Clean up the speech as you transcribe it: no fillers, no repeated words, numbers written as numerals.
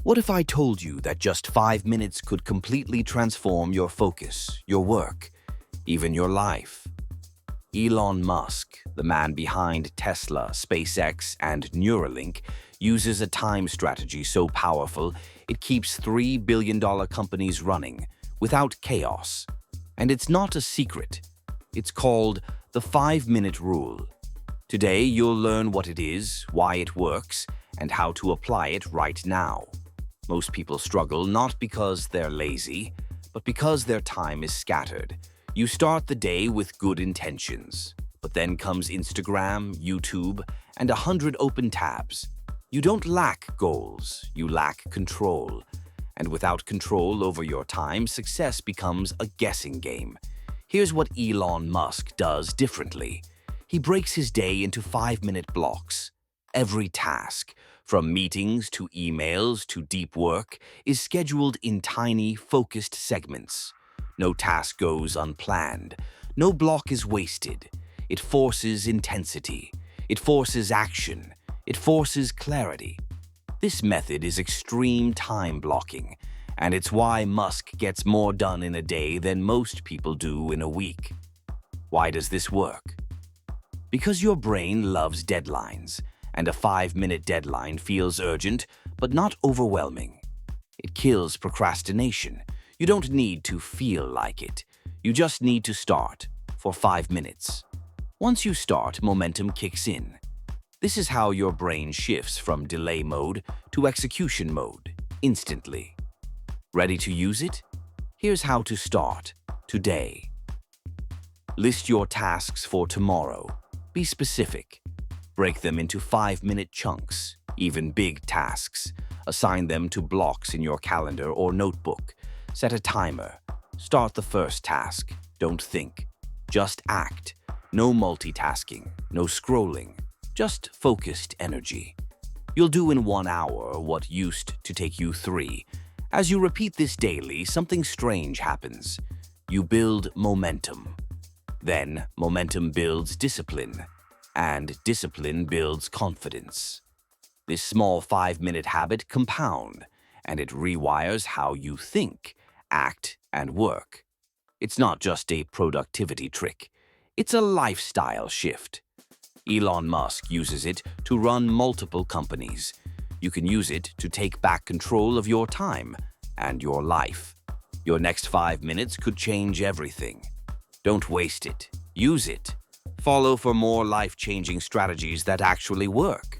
What if I told you that just 5 minutes could completely transform your focus, your work, even your life? Elon Musk, the man behind Tesla, SpaceX, and Neuralink, uses a time strategy so powerful it keeps $3 billion companies running without chaos. And it's not a secret. It's called the 5-minute rule. Today, you'll learn what it is, why it works, and how to apply it right now. Most people struggle not because they're lazy, but because their time is scattered. You start the day with good intentions, but then comes Instagram, YouTube, and 100 open tabs. You don't lack goals, you lack control. And without control over your time, success becomes a guessing game. Here's what Elon Musk does differently. He breaks his day into 5-minute blocks. Every task, from meetings to emails to deep work, is scheduled in tiny, focused segments. No task goes unplanned. No block is wasted. It forces intensity. It forces action. It forces clarity. This method is extreme time blocking, and it's why Musk gets more done in a day than most people do in a week. Why does this work? Because your brain loves deadlines, and a 5-minute deadline feels urgent but not overwhelming. It kills procrastination. You don't need to feel like it. You just need to start for 5 minutes. Once you start, momentum kicks in. This is how your brain shifts from delay mode to execution mode instantly. Ready to use it? Here's how to start today. List your tasks for tomorrow. Be specific. Break them into 5-minute chunks, even big tasks. Assign them to blocks in your calendar or notebook. Set a timer. Start the first task. Don't think. Just act. No multitasking, no scrolling. Just focused energy. You'll do in 1 hour what used to take you 3. As you repeat this daily, something strange happens. You build momentum. Then, momentum builds discipline, and discipline builds confidence. This small 5-minute habit compounds, and it rewires how you think, act, and work. It's not just a productivity trick. It's a lifestyle shift. Elon Musk uses it to run multiple companies. You can use it to take back control of your time and your life. Your next 5 minutes could change everything. Don't waste it. Use it. Follow for more life-changing strategies that actually work.